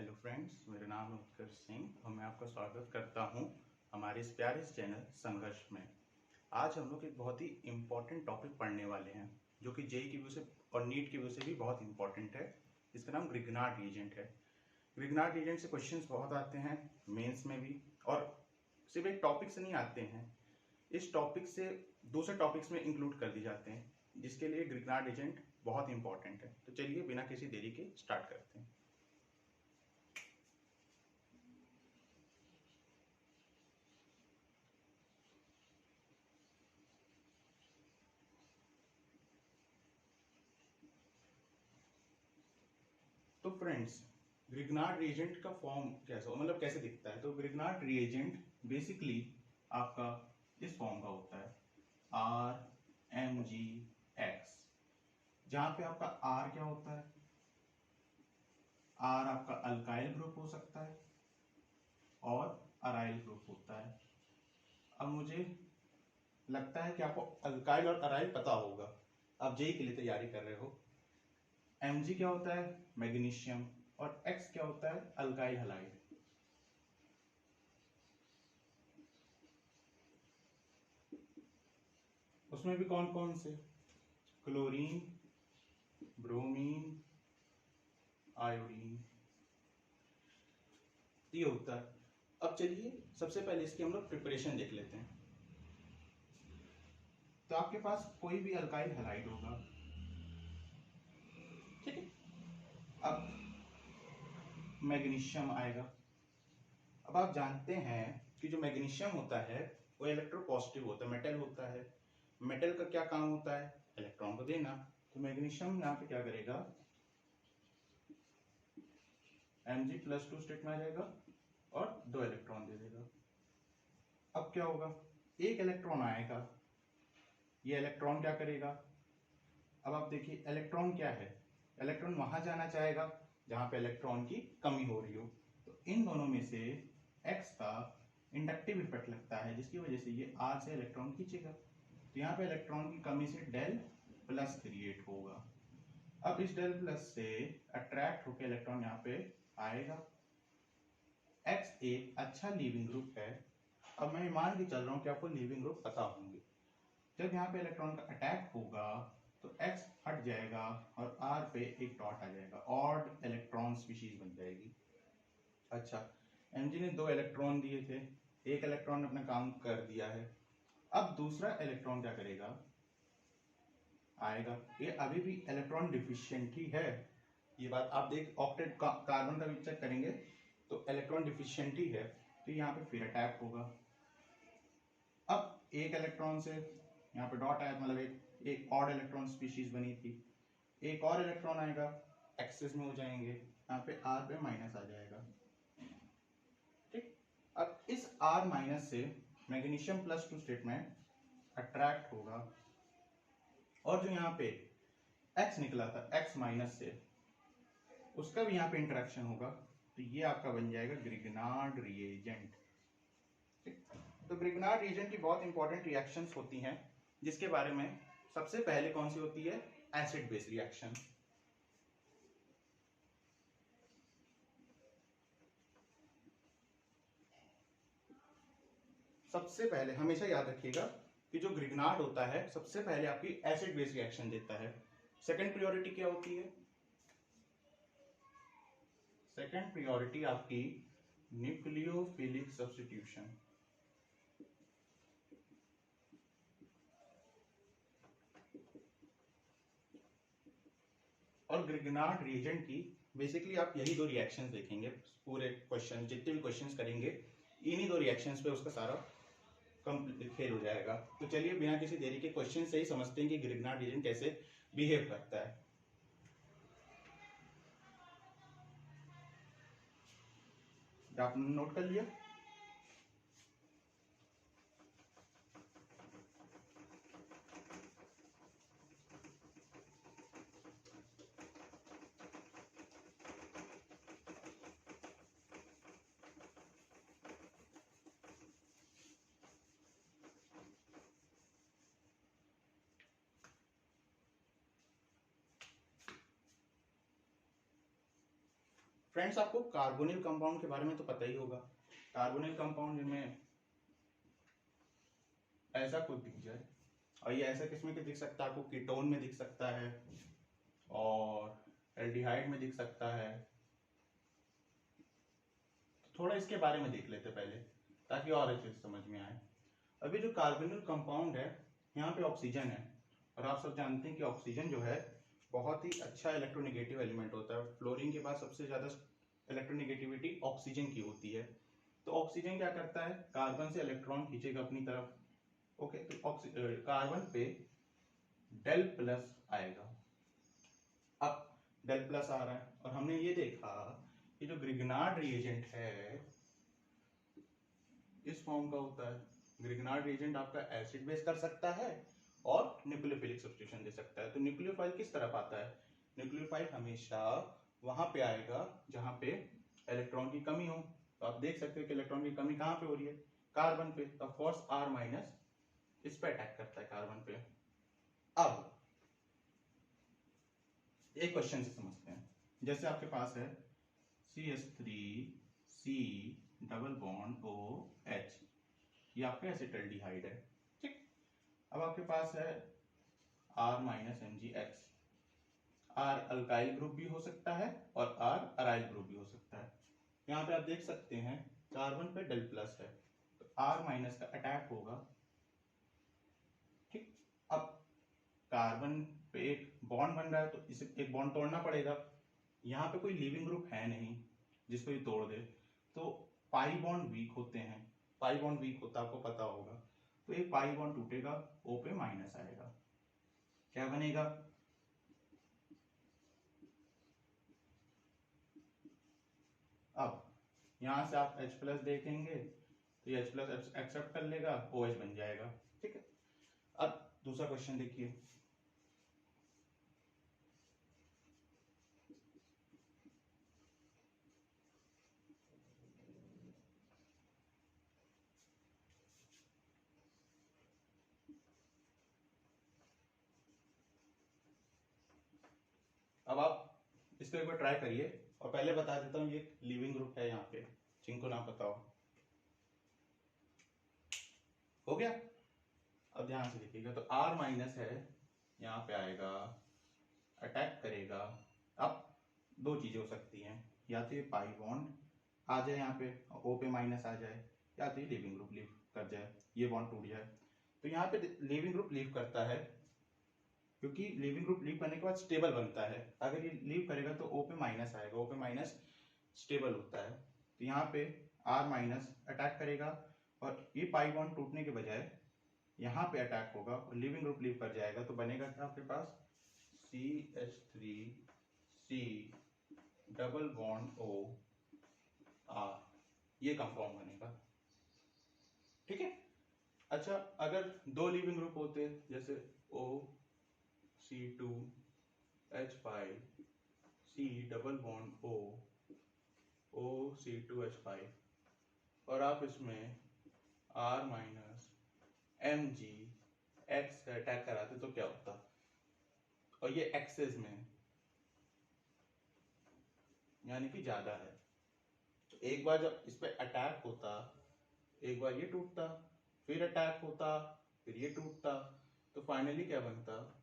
Hello friends, मेरा नाम है उत्कर्ष सिंह और मैं आपका स्वागत करता हूं हमारे इस प्यारे चैनल संघर्ष में। आज हम लोग एक बहुत ही इम्पोर्टेंट टॉपिक पढ़ने वाले हैं जो कि जेई की वजह से और नीट की वजह से भी बहुत इम्पोर्टेंट है। इसका नाम ग्रिग्नार्ड रीजेंट है। ग्रिग्नार्ड रीजेंट से क्वेश्चंस बहुत आते हैं मेंस में भी, और सिर्फ एक टॉपिक से नहीं आते हैं, इस टॉपिक से दूसरे टॉपिक्स में इंक्लूड कर दिए जाते हैं, जिसके लिए ग्रिग्नार्ड रीजेंट बहुत इंपॉर्टेंट है। तो चलिए बिना किसी देरी के स्टार्ट करते हैं। तो फ्रेंड्स, ग्रिग्नार्ड रिएजेंट का फॉर्म कैसा मतलब कैसे दिखता है? तो ग्रिग्नार्ड रिएजेंट बेसिकली आपका इस फॉर्म का होता है RMgX, जहां पे आपका R क्या होता है? R आपका अल्काइल ग्रुप हो सकता है और अराइल ग्रुप होता है। अब मुझे लगता है कि आपको अल्काइल और अराइल पता होगा, आप जेई के लिए तैयारी कर रहे हो। Mg क्या होता है? मैग्नीशियम। और X क्या होता है? Alkyl halide. उसमें भी कौन कौन से? क्लोरीन, ब्रोमीन, आयोडीन, ये होता है। अब चलिए सबसे पहले इसकी हम लोग प्रिपरेशन देख लेते हैं। तो आपके पास कोई भी अल्काइल हैलाइड होगा, ठीक है। अब मैग्नीशियम आएगा। अब आप जानते हैं कि जो मैग्नीशियम होता है वो इलेक्ट्रोपॉजिटिव होता है, मेटल होता है। मेटल का क्या काम होता है? इलेक्ट्रॉन को देना। तो मैग्नीशियम यहाँ पे क्या करेगा? Mg+2 स्टेट में आ जाएगा और 2 इलेक्ट्रॉन दे देगा। अब क्या होगा? एक इलेक्ट्रॉन आएगा, ये इलेक्ट्रॉन क्या करेगा? अब आप देखिए इलेक्ट्रॉन क्या है, इलेक्ट्रॉन वहां जाना चाहेगा जहां पे इलेक्ट्रॉन की कमी हो रही हो। तो इन दोनों में से X का इंडक्टिव इफेक्ट लगता है, जिसकी वजह से ये R से इलेक्ट्रॉन खींचेगा। तो यहाँ पे इलेक्ट्रॉन की कमी से डेल प्लस क्रिएट होगा। अब इस डेल प्लस से अट्रैक्ट होकर इलेक्ट्रॉन यहाँ पे आएगा। X एक अच्छा लीविंग ग्रुप है। अब मैं मान के चल रहा हूँ कि आपको लीविंग ग्रुप पता होंगे। जब यहाँ पे इलेक्ट्रॉन का अटैक होगा तो X हट जाएगा और R पे एक डॉट आ जाएगा, ऑड इलेक्ट्रॉन स्पीशीज बन जाएगी। अच्छा, Mg ने 2 इलेक्ट्रॉन दिए थे, एक इलेक्ट्रॉन ने अपना काम कर दिया है। अब दूसरा इलेक्ट्रॉन क्या करेगा? आएगा। ये अभी भी इलेक्ट्रॉन डिफिशिएंट ही है, ये बात आप देख ऑक्टेट कार्बन का भी चेक करेंगे तो इलेक्ट्रॉन डिफिशिएंट ही है। तो यहाँ पे फिर अटैक होगा। अब एक इलेक्ट्रॉन से यहाँ पे डॉट आया, मतलब एक ऑड इलेक्ट्रॉन स्पीशीज बनी थी। एक और इलेक्ट्रॉन आएगा, एक्सेस में हो जाएंगे, यहाँ पे R पे माइनस आ जाएगा, ठीक। अब इस R माइनस से मैग्नीशियम +2 स्टेट में अट्रैक्ट होगा, और जो यहाँ पे X निकला था X माइनस से, उसका भी यहाँ पे इंटरेक्शन होगा। तो ये आपका बन जाएगा ग्रिग्नार्ड रिएजेंट, ठीक। तो ग्रिग्नार्ड रिएजेंट की बहुत इंपॉर्टेंट रिएक्शंस होती हैं, जिसके बारे में सबसे पहले कौन सी होती है? Acid base reaction. सबसे पहले हमेशा याद रखिएगा कि जो ग्रिग्नार्ड होता है सबसे पहले आपकी एसिड बेस रिएक्शन देता है। सेकंड प्रायोरिटी क्या होती है? सेकंड प्रायोरिटी आपकी न्यूक्लियोफिलिक सब्स्टिट्यूशन। और ग्रिग्नार्ड रिएजेंट की बेसिकली आप यही 2 रिएक्शंस देखेंगे पूरे क्वेश्चन, जितने भी क्वेश्चंस करेंगे इन्हीं 2 रिएक्शंस पे उसका सारा कंप्लीट फेल हो जाएगा। तो चलिए बिना किसी देरी के क्वेश्चन से ही समझते हैं कि ग्रिग्नार्ड रिएजेंट कैसे बिहेव करता है। आपने नोट कर लिया? फ्रेंड्स आपको कार्बोनिल कंपाउंड के बारे में तो पता ही होगा। कार्बोनिल कंपाउंड में ऐसा कुछ दिख जाए, और ये ऐसा किसमें दिख सकता है आपको, कीटोन में दिख सकता है और एल्डिहाइड में दिख सकता है। थोड़ा इसके बारे में देख लेते पहले ताकि और अच्छे से समझ में आए। अभी जो कार्बोनिल कंपाउंड है यहाँ पे ऑक्सीजन है, और आप सब जानते हैं कि ऑक्सीजन जो है बहुत ही अच्छा इलेक्ट्रोनेगेटिव एलिमेंट होता है। फ्लोरीन के बाद सबसे ज्यादा इलेक्ट्रोनेगेटिविटी ऑक्सीजन की होती है। तो ऑक्सीजन क्या करता है, कार्बन से इलेक्ट्रॉन खींचेगा अपनी तरफ। ओके, तो कार्बन पे डेल प्लस आएगा। अब डेल प्लस आ रहा है, और हमने ये देखा कि जो ग्रिग्नार्ड रिएजेंट है इस फॉर्म का होता है। ग्रिग्नार्ड रिएजेंट आपका एसिड बेस कर सकता है और न्यूक्लियोफिलिक सब्स्टिट्यूशन दे सकता है। तो न्यूक्लियोफाइल किस तरफ आता है, न्यूक्लियोफाइल हमेशा वहां पे आएगा जहां पे इलेक्ट्रॉन की कमी हो। तो आप देख सकते हो कि इलेक्ट्रॉन की कमी कहां पे हो रही है, कार्बन पे। तो फोर्स R माइनस इस पे अटैक करता है कार्बन पे। अब एक क्वेश्चन से समझते हैं। जैसे आपके पास है CH3C डबल बॉन्ड OH, ये आपका एसिटल्डिहाइड है, ठीक। अब आपके पास है R minus MgX। R alkyl group भी हो सकता है और R अराइल ग्रुप भी हो सकता है। यहाँ पे आप देख सकते हैं कार्बन पे डेल प्लस है, तो R माइनस का अटैक होगा, ठीक। अब कार्बन पे एक बॉन्ड बन रहा है, तो इसे एक बॉन्ड तोड़ना पड़ेगा। यहाँ पे कोई लिविंग ग्रुप है नहीं जिसको ये तोड़ दे, तो पाई बॉन्ड वीक होते हैं। पाई बॉन्ड वीक होता है, आपको पता होगा। तो एक पाई बॉन्ड टूटेगा, O पे माइनस आएगा, क्या बनेगा, अब यहां से आप H प्लस देखेंगे तो ये H प्लस एक्सेप्ट कर लेगा, OH बन जाएगा, ठीक है। अब दूसरा क्वेश्चन देखिए। अब आप इसको एक बार ट्राई करिए, और पहले बता देता हूँ ये लिविंग ग्रुप है यहाँ पे, जिनको ना पता हो गया। अब ध्यान से देखिएगा, तो R माइनस है, यहाँ पे आएगा, अटैक करेगा। अब दो चीजें हो सकती हैं, या तो ये पाई बॉन्ड आ जाए यहाँ पे, O पे माइनस आ जाए, या तो ये लिविंग ग्रुप लीव कर जाए, ये बॉन्ड टूट जाए। तो यहाँ पे लिविंग ग्रुप लीव करता है, क्योंकि लिविंग ग्रुप लीव करने के बाद स्टेबल बनता है। अगर ये लीव करेगा तो O पे माइनस आएगा, O पे माइनस स्टेबल होता है। तो यहाँ पे R माइनस अटैक करेगा, और ये पाई बॉन्ड टूटने के बजाय यहाँ पे अटैक होगा और लिविंग ग्रुप लीव कर जाएगा। तो बनेगा क्या आपके पास, CH3C डबल बॉन्ड OR, ये कंपाउंड बनेगा, ठीक है। अच्छा, अगर दो लिविंग ग्रुप होते जैसे OC2H5C डबल बॉन्ड OC2H5, और आप इसमें R माइनस MgX का अटैक कराते तो क्या होता, और ये एक्सेस में यानी कि ज्यादा है। तो एक बार जब इस पे अटैक होता, एक बार ये टूटता, फिर अटैक होता, फिर ये टूटता, तो फाइनली क्या बनता,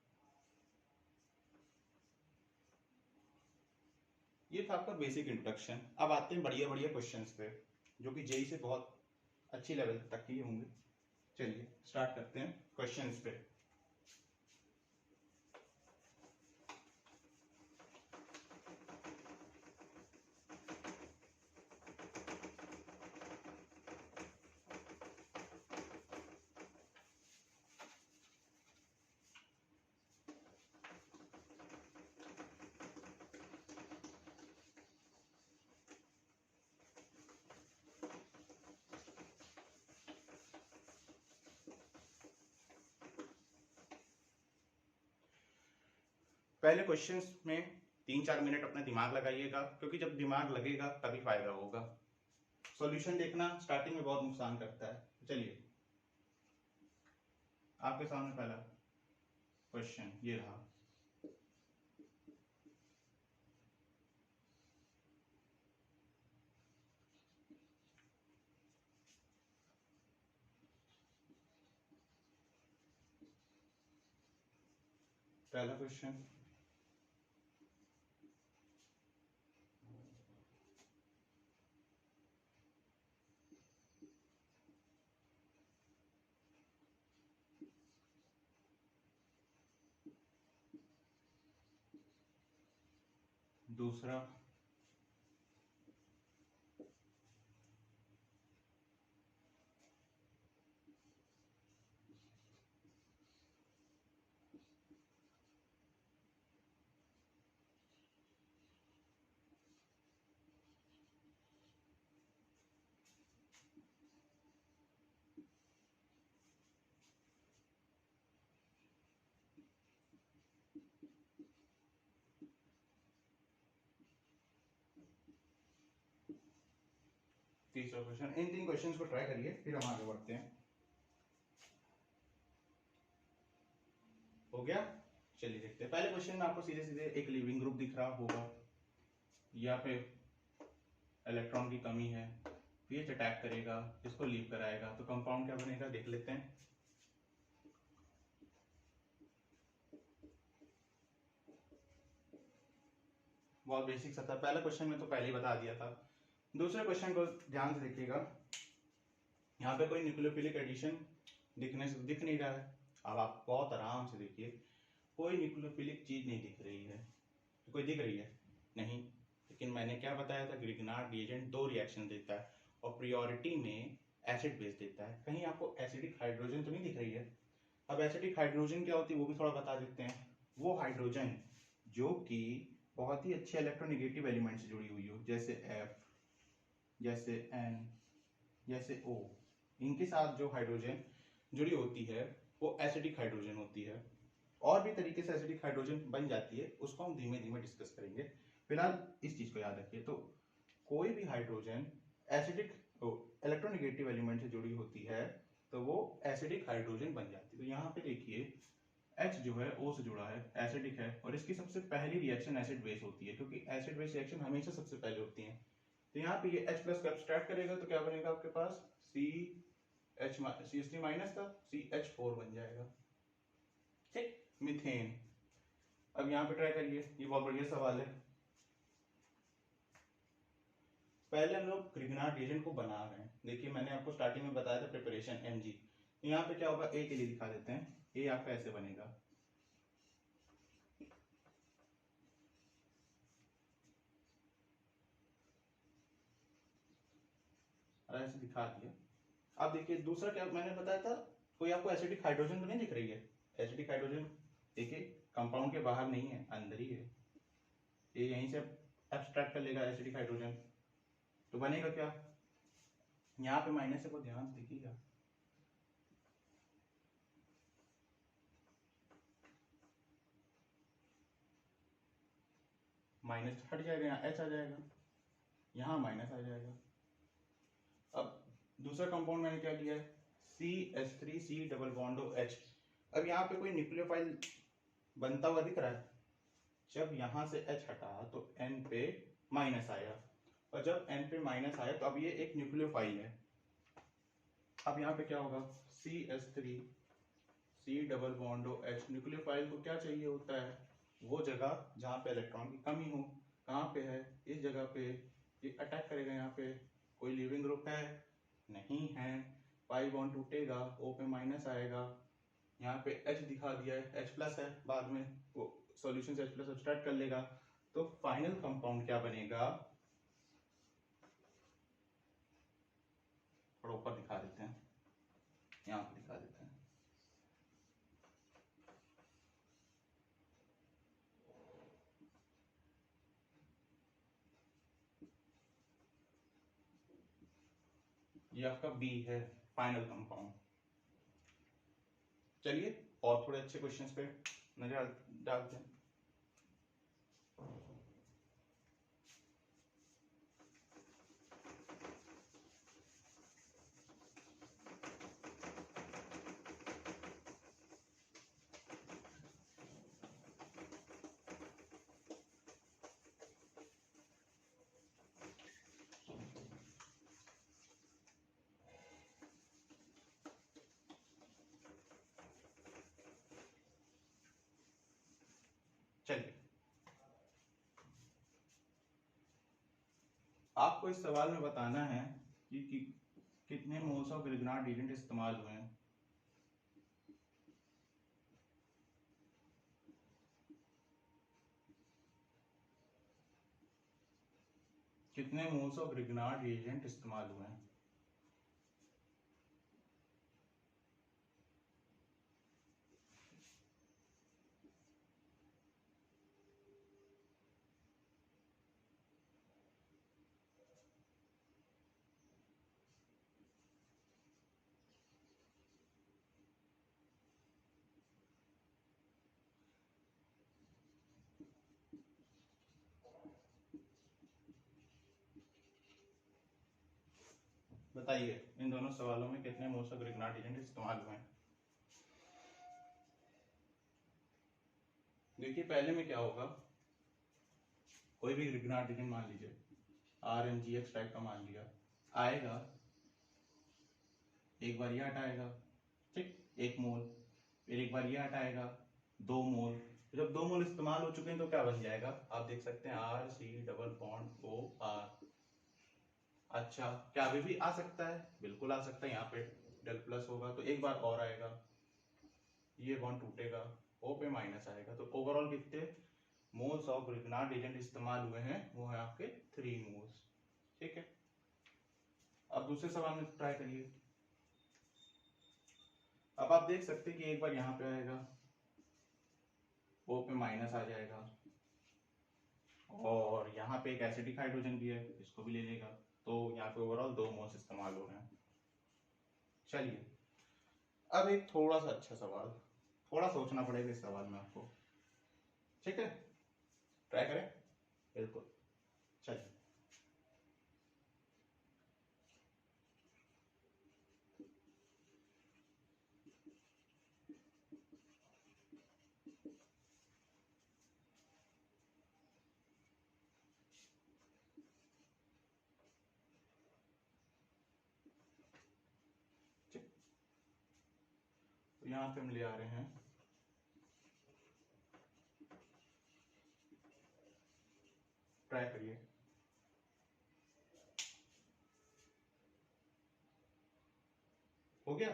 ये था आपका बेसिक इंट्रोडक्शन। अब आते हैं बढ़िया बढ़िया क्वेश्चंस पे, जो कि जेई से बहुत अच्छी लेवल तक ही होंगे। चलिए स्टार्ट करते हैं क्वेश्चंस पे। पहले क्वेश्चंस में 3-4 मिनट अपना दिमाग लगाइएगा, क्योंकि जब दिमाग लगेगा तभी फायदा होगा। सॉल्यूशन देखना स्टार्टिंग में बहुत नुकसान करता है। चलिए आपके सामने पहला क्वेश्चन ये रहा। पहला क्वेश्चन, दूसरा, तीसरा क्वेश्चन। इन 3 क्वेश्चंस को ट्राई करिए, फिर हम आगे बढ़ते हैं। हो गया? चलिए देखते हैं। पहले क्वेश्चन में आपको सीधे सीधे एक लीविंग ग्रुप दिख रहा होगा, यहाँ पे इलेक्ट्रॉन की कमी है, पीएच अटैक करेगा, इसको लीव कराएगा, तो कंपाउंड क्या बनेगा देख लेते हैं। बहुत बेसिक सा था, पहले क्वेश्चन में तो पहले ही बता दिया था। दूसरे क्वेश्चन को ध्यान से देखिएगा, यहाँ पे कोई न्यूक्लियोफिलिक एडिशन दिख नहीं रहा है। अब आप बहुत आराम से देखिए, कोई न्यूक्लियोफिलिक चीज नहीं दिख रही है। कोई दिख रही है? नहीं। लेकिन मैंने क्या बताया था, ग्रिग्नार्ड रिएजेंट 2 रिएक्शन देता है और प्रियोरिटी में एसिड बेस देता है। कहीं आपको एसिडिक हाइड्रोजन तो नहीं दिख रही है। अब एसिडिक हाइड्रोजन क्या होती है वो भी थोड़ा बता देते हैं। वो हाइड्रोजन जो कि बहुत ही अच्छे इलेक्ट्रोनेगेटिव एलिमेंट से जुड़ी हुई हो, जैसे F, जैसे N, जैसे O, इनके साथ जो हाइड्रोजन जुड़ी होती है वो एसिडिक हाइड्रोजन होती है। और भी तरीके से एसिडिक हाइड्रोजन बन जाती है, उसको हम धीमे धीमे डिस्कस करेंगे। फिलहाल इस चीज को याद रखिए। तो कोई भी हाइड्रोजन एसिडिक इलेक्ट्रोनेगेटिव एलिमेंट से जुड़ी होती है तो वो एसिडिक हाइड्रोजन बन जाती है। तो यहाँ पे देखिए H जो है O से जुड़ा है, एसिडिक है, और इसकी सबसे पहली रिएक्शन एसिड बेस होती है, क्योंकि एसिड बेस रिएक्शन हमेशा सबसे पहले होती है। तो यहाँ पे ये H प्लस का एब्स्ट्रैक्ट करेगा तो क्या बनेगा आपके पास, CH3 माइनस था, CH4 बन जाएगा। ठीक, मीथेन। अब यहाँ पे ट्राई करिए, ये बहुत बढ़िया सवाल है। पहले हम लोग ग्रिग्नार्ड रिएजेंट को बना रहे हैं। देखिए मैंने आपको स्टार्टिंग में बताया था प्रिपरेशन Mg। यहाँ पे क्या होगा, ए के लिए दिखा देते हैं। ए आपका ऐसे बनेगा, ऐसे दिखा दिया। अब देखिए दूसरा क्या मैंने बताया था, कोई आपको एसिडिक हाइड्रोजन तो नहीं दिख रही है। एसिडिक हाइड्रोजन देखिए कंपाउंड के बाहर नहीं है, अंदर ही है। ये यहीं से एब्स्ट्रैक्ट कर लेगा एसिडिक हाइड्रोजन, तो बनेगा क्या, यहाँ पे माइनस है, को ध्यान से देखिएगा। माइनस हट जाएगा, यहाँ H आ जाएगा, यहाँ माइनस आ जाएगा। अब दूसरा कंपाउंड मैंने क्या लिया है, CH3C डबल बॉन्ड H। अब यहाँ पे कोई न्यूक्लियोफाइल बनता हुआ दिख रहा है। जब यहाँ से H हटा तो N पे माइनस आया, और जब N पे माइनस आया तो अब ये एक न्यूक्लियोफाइल है। अब यहाँ पे क्या होगा, CH3C double bond H। Nucleophile को क्या चाहिए होता है, वो जगह जहाँ पे इलेक्ट्रॉन की कमी हो। कहाँ पे है, इस जगह पे। ये अटैक करेगा यहाँ पे। कोई लिविंग ग्रुप है, नहीं है। पाई बॉन्ड टूटेगा, O पे माइनस आएगा, यहाँ पे H दिखा दिया है, H प्लस है, बाद में वो सॉल्यूशन से H प्लस सब्सट्रैक्ट कर लेगा। तो फाइनल कंपाउंड क्या बनेगा, थोड़ा ऊपर दिखा देते हैं, यहाँ पे दिखा देते हैं। ये आपका B है, फाइनल कंपाउंड। चलिए और थोड़े अच्छे क्वेश्चंस पे नजर डालते हैं। चलिए, आपको इस सवाल में बताना है कि कितने मोल्स ऑफ ग्रिग्नार्ड एजेंट इस्तेमाल हुए हैं। कितने मोल्स ऑफ ग्रिग्नार्ड एजेंट इस्तेमाल हुए हैं। बताइए इन दोनों सवालों में कितने मोल्स ऑफ ग्रिग्नार्ड एजेंट इस्तेमाल हुए हैं। देखिए पहले में क्या होगा, कोई भी ग्रिग्नार्ड एजेंट मान लीजिए RmGx टाइप का मान लिया, आएगा एक बार ये हटाएगा, ठीक, 1 मोल, फिर एक बार ये हटाएगा 2 मोल। जब 2 मोल इस्तेमाल हो चुके हैं तो क्या बन जाएगा, आप देख सकते हैं RC डबल बॉन्ड OR। अच्छा, क्या अभी भी आ सकता है, बिल्कुल आ सकता है, यहाँ पे डल प्लस होगा तो एक बार और आएगा, ये बॉन्ड टूटेगा, O पे माइनस आएगा। तो ओवरऑल कितने मोल्स ऑफ ग्रिग्नार्ड एजेंट इस्तेमाल हुए हैं, वो है आपके 3 मोल्स। ठीक है, अब दूसरे सवाल में ट्राई करिए। अब आप देख सकते हैं कि एक बार यहाँ पे आएगा, O पे माइनस आ जाएगा, और यहाँ पे एक एसिडिक हाइड्रोजन भी है, इसको भी ले लेगा, तो यहाँ पे ओवरऑल 2 मोल्स इस्तेमाल हो रहे हैं। चलिए, अब एक थोड़ा सा अच्छा सवाल, थोड़ा सोचना पड़ेगा इस सवाल में आपको, ठीक है, ट्राई करें, बिल्कुल। चलिए, तो यहाँ पे हम ले आ रहे हैं ट्राई करिए। हो गया,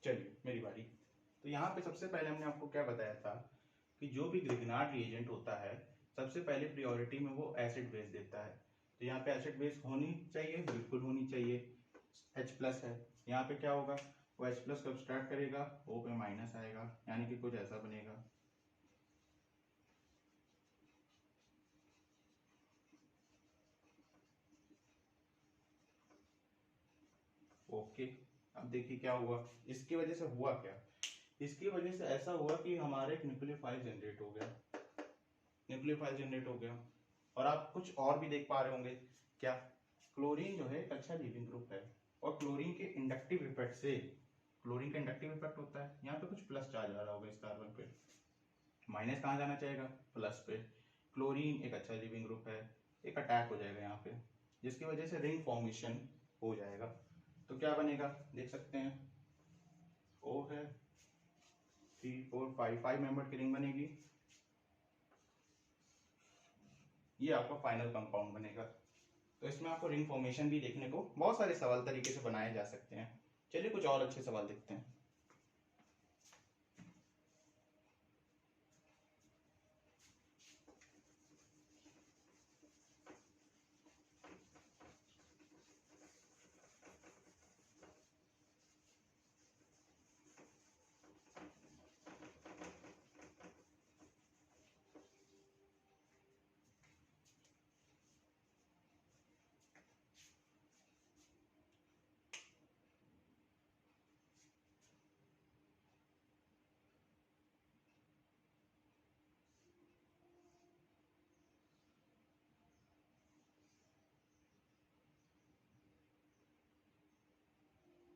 चलिए मेरी बारी। तो यहाँ पे सबसे पहले हमने आपको क्या बताया था कि जो भी ग्रिग्नार्ड रिएजेंट होता है सबसे पहले प्रायोरिटी में वो एसिड बेस देता है। तो यहाँ पे एसिड बेस होनी चाहिए, बिल्कुल होनी चाहिए, H+ है। यहाँ पे क्या होगा, वो H+ को सब्सट्रैक्ट करेगा, O पे माइनस आएगा, यानी कि कुछ ऐसा बनेगा। ओके, अब देखिए क्या हुआ, इसकी वजह से हुआ क्या, इसकी वजह से ऐसा हुआ कि हमारे एक न्यूक्लियोफाइल जनरेट हो गया, न्यूक्लियोफाइल जनरेट हो गया। और आप कुछ और भी देख पा रहे होंगे, क्या, क्लोरीन जो है एक अच्छा लीविंग ग्रुप है, और क्लोरीन के इंडक्टिव इफेक्ट से, क्लोरीन का इंडक्टिव इफेक्ट होता है, यहाँ पे कुछ प्लस चार्ज आ रहा होगा इस कार्बन पे, माइनस कहाँ जाना चाहेगा, प्लस पे। क्लोरीन एक अच्छा लीविंग ग्रुप है, एक अटैक हो जाएगा यहाँ पे, जिसकी वजह से रिंग फॉर्मेशन हो जाएगा। तो क्या बनेगा, देख सकते हैं, O है, 3 4 5 मेंबर की रिंग बनेगी, ये आपका फाइनल कंपाउंड बनेगा। तो इसमें आपको रिंग फॉर्मेशन भी देखने को बहुत सारे सवाल तरीके से बनाए जा सकते हैं। चलिए कुछ और अच्छे सवाल देखते हैं।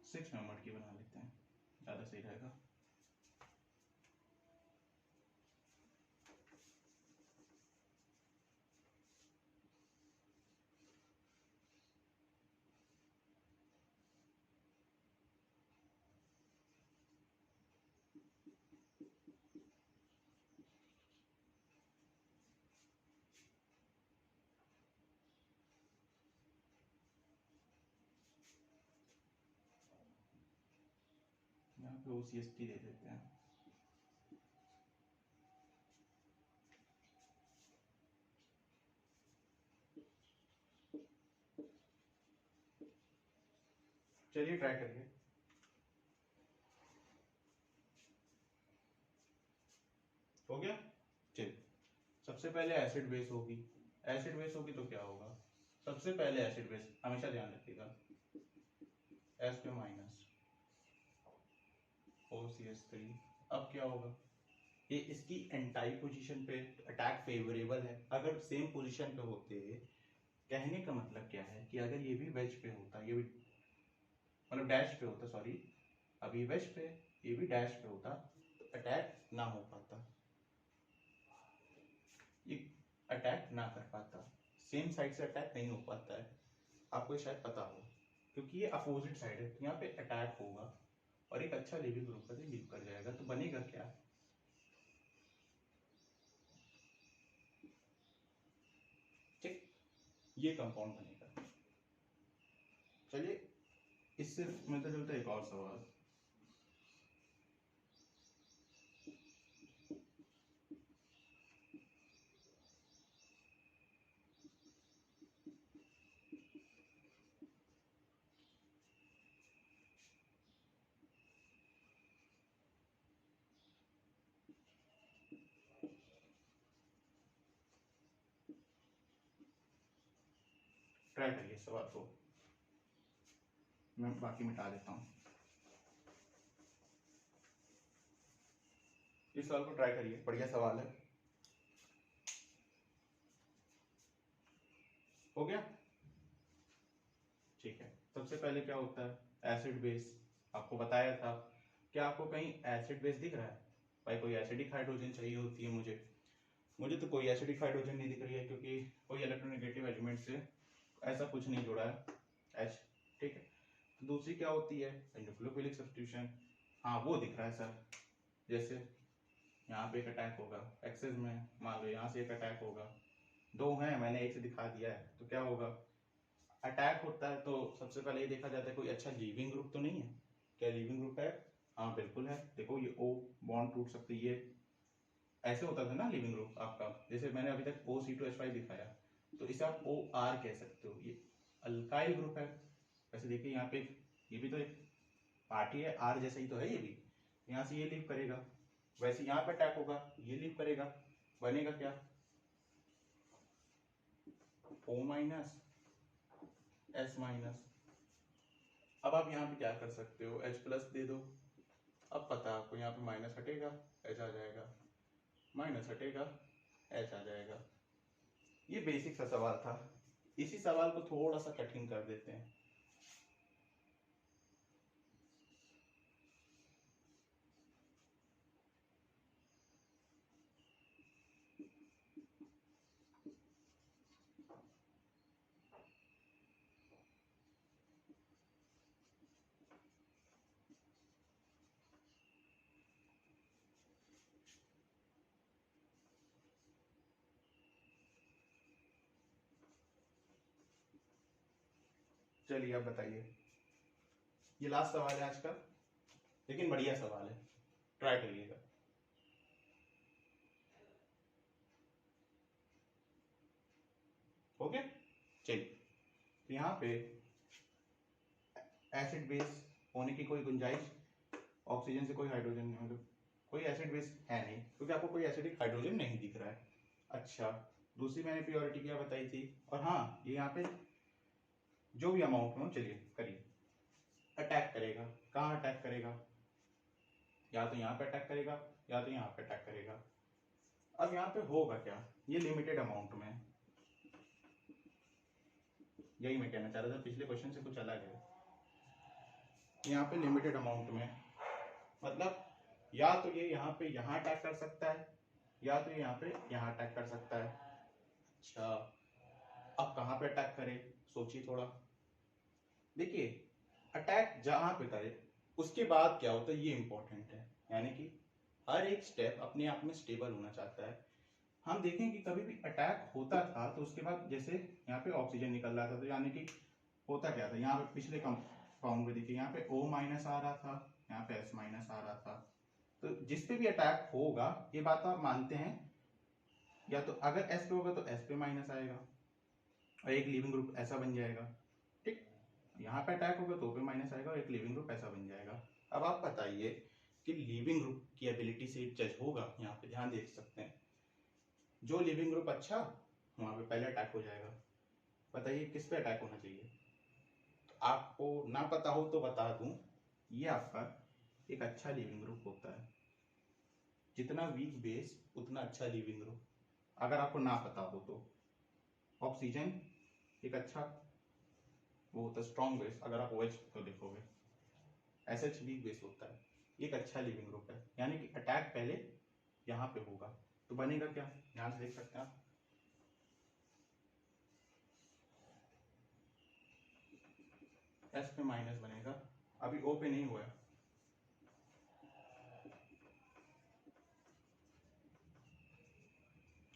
सिक्स मेंबर की बना लेते हैं, ज़्यादा सही रहेगा। पे OCH3 दे देते हैं। चलिए ट्राई करिए। हो गया। चलिए सबसे पहले एसिड बेस होगी, एसिड बेस होगी तो क्या होगा, सबसे पहले एसिड बेस हमेशा ध्यान रखिएगा Sp माइनस OCH3। अब क्या होगा, ये इसकी एंटाई पोजीशन पे अटैक फेवरेबल है। अगर सेम पोजीशन पे होते, कहने का मतलब क्या है कि अगर ये भी वेज पे होता, ये भी मतलब डैश पे होता, सॉरी अभी वेज पे ये भी डैश पे होता, तो अटैक ना हो पाता, ये अटैक ना कर पाता, सेम साइड से अटैक नहीं हो पाता है। आपको ये शायद पता हो, क्योंकि ये अपोजिट साइड है, यहाँ पे अटैक होगा और एक अच्छा लिविंग ग्रुप पर लीव कर जाएगा, तो बनेगा क्या, ठीक, ये कंपाउंड बनेगा। चलिए इससे मिलता जुलता एक और सवाल, ट्राई करिए सवाल को, मैं बाकी मिटा देता हूँ। इस सवाल को ट्राई करिए, बढ़िया सवाल है। हो गया, ठीक है। सबसे पहले क्या होता है, एसिड बेस, आपको बताया था। क्या आपको कहीं एसिड बेस दिख रहा है, भाई कोई एसिडिक हाइड्रोजन चाहिए होती है मुझे तो कोई एसिडिक हाइड्रोजन नहीं दिख रही है, क्योंकि कोई इलेक्ट्रोनेगेटिव एलिमेंट से ऐसा कुछ नहीं जुड़ा है H, ठीक है। तो दूसरी क्या होती है, न्यूक्लियोफिलिक सब्स्टिट्यूशन, हाँ वो दिख रहा है सर। जैसे यहाँ पे एक अटैक होगा एक्सेस में, मान लो यहाँ से एक अटैक होगा, दो हैं मैंने एक से दिखा दिया है, तो क्या होगा, अटैक होता है तो सबसे पहले ये देखा जाता है कोई अच्छा लीविंग ग्रुप तो नहीं है, क्या लीविंग ग्रुप है, हाँ बिल्कुल है। देखो ये O बॉन्ड टूट सकती है, ऐसे होता था ना लिविंग ग्रुप आपका, जैसे मैंने अभी तक OC2H5 दिखाया, तो इसे आप OR कह सकते हो, ये अल्काइल ग्रुप है। वैसे देखिए यहाँ पे ये भी तो एक पार्टी है, R जैसा ही तो है ये भी, यहाँ से ये लीव करेगा, वैसे यहाँ पे अटैक होगा, ये लीव करेगा, बनेगा क्या, O माइनस S माइनस। अब आप यहाँ पे क्या कर सकते हो, H प्लस दे दो। अब पता है आपको, यहाँ पे माइनस हटेगा H आ जाएगा, माइनस हटेगा H आ जाएगा। ये बेसिक सा सवाल था, इसी सवाल को थोड़ा सा कठिन कर देते हैं। चलिए अब बताइए, ये लास्ट सवाल है आज का, लेकिन बढ़िया सवाल है, ट्राई करिएगा। ओके चलिए, तो यहाँ पे एसिड बेस होने की कोई गुंजाइश, ऑक्सीजन से कोई हाइड्रोजन नहीं, मतलब कोई एसिड बेस है नहीं, क्योंकि आपको कोई एसिडिक हाइड्रोजन नहीं दिख रहा है। अच्छा, दूसरी मैंने प्योरिटी क्या बताई थी, और हाँ ये यहाँ पे जो भी अमाउंट में, चलिए करिए, अटैक करेगा, कहाँ अटैक करेगा, या तो यहाँ पे अटैक करेगा या तो यहाँ पे अटैक करेगा। अब यहाँ पे होगा क्या, ये लिमिटेड अमाउंट में, यही मैं कहना चाह रहा था, पिछले क्वेश्चन से कुछ अलग है। यहाँ पे लिमिटेड अमाउंट में मतलब या तो ये यहाँ पे यहाँ अटैक कर सकता है, या तो यहाँ पे यहाँ अटैक कर सकता है। अच्छा, अब कहाँ पे अटैक करे, सोचिए थोड़ा। देखिए अटैक जहां पे करे उसके बाद क्या होता है, ये इंपॉर्टेंट है, यानी कि हर एक स्टेप अपने आप में स्टेबल होना चाहता है। हम देखें कि कभी भी अटैक होता था तो उसके बाद जैसे यहाँ पे ऑक्सीजन निकल रहा था, तो यानी कि होता क्या था, यहाँ पे पिछले कंपाउंड में देखिए यहाँ पे O माइनस आ रहा था, यहाँ पे S माइनस आ रहा था। तो जिस पे भी अटैक होगा ये बात आप मानते हैं, या तो अगर S पे होगा तो S पे माइनस आएगा और एक लिविंग ग्रुप ऐसा बन जाएगा। ठीक, यहाँ पे अटैक होगा तो पे माइनस आएगा और एक लिविंग ग्रुप ऐसा बन जाएगा। अब आप बताइए कि लिविंग ग्रुप की एबिलिटी से जज होगा। यहाँ पे ध्यान देख सकते हैं, जो लिविंग ग्रुप अच्छा वहां पे पहले अटैक हो जाएगा। बताइए किस पे अटैक होना चाहिए। तो आपको ना पता हो तो बता दूं, ये आपका एक अच्छा लिविंग ग्रुप होता है। जितना वीक बेस उतना अच्छा लिविंग ग्रुप, अगर आपको ना पता हो तो। ऑक्सीजन एक अच्छा वो होता है स्ट्रॉन्ग बेस, अगर आप OH तो देखोगे SH वीक बेस होता है, एक अच्छा लिविंग ग्रुप है। यानी कि अटैक पहले यहाँ पे होगा तो बनेगा क्या, ध्यान से देख सकते हैं आप। S पे माइनस बनेगा, अभी O पे नहीं हुआ है।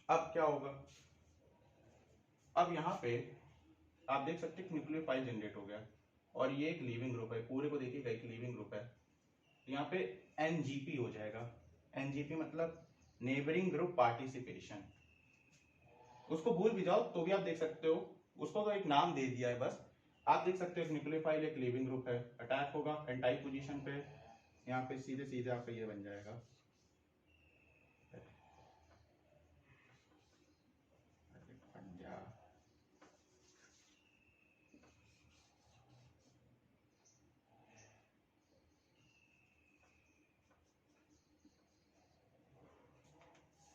अब क्या होगा, अब यहाँ पे आप देख सकते हैं न्यूक्लियोफाइल जनरेट हो गया और ये एक लिविंग ग्रुप है। पूरे को देखिएगा एक लिविंग ग्रुप है। यहाँ पे NGP हो जाएगा। NGP मतलब नेबरिंग ग्रुप पार्टिसिपेशन। उसको भूल भी जाओ तो भी आप देख सकते हो, उसको तो एक नाम दे दिया है बस। आप देख सकते हो न्यूक्लियोफाइल एक लिविंग ग्रुप है, अटैक होगा एंटाई पोजीशन पे, यहाँ पे सीधे सीधे आपका ये बन जाएगा।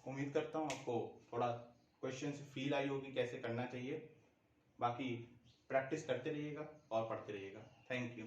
उम्मीद करता हूँ आपको थोड़ा क्वेश्चन से फील आई होगी कैसे करना चाहिए। बाकी प्रैक्टिस करते रहिएगा और पढ़ते रहिएगा। Thank you.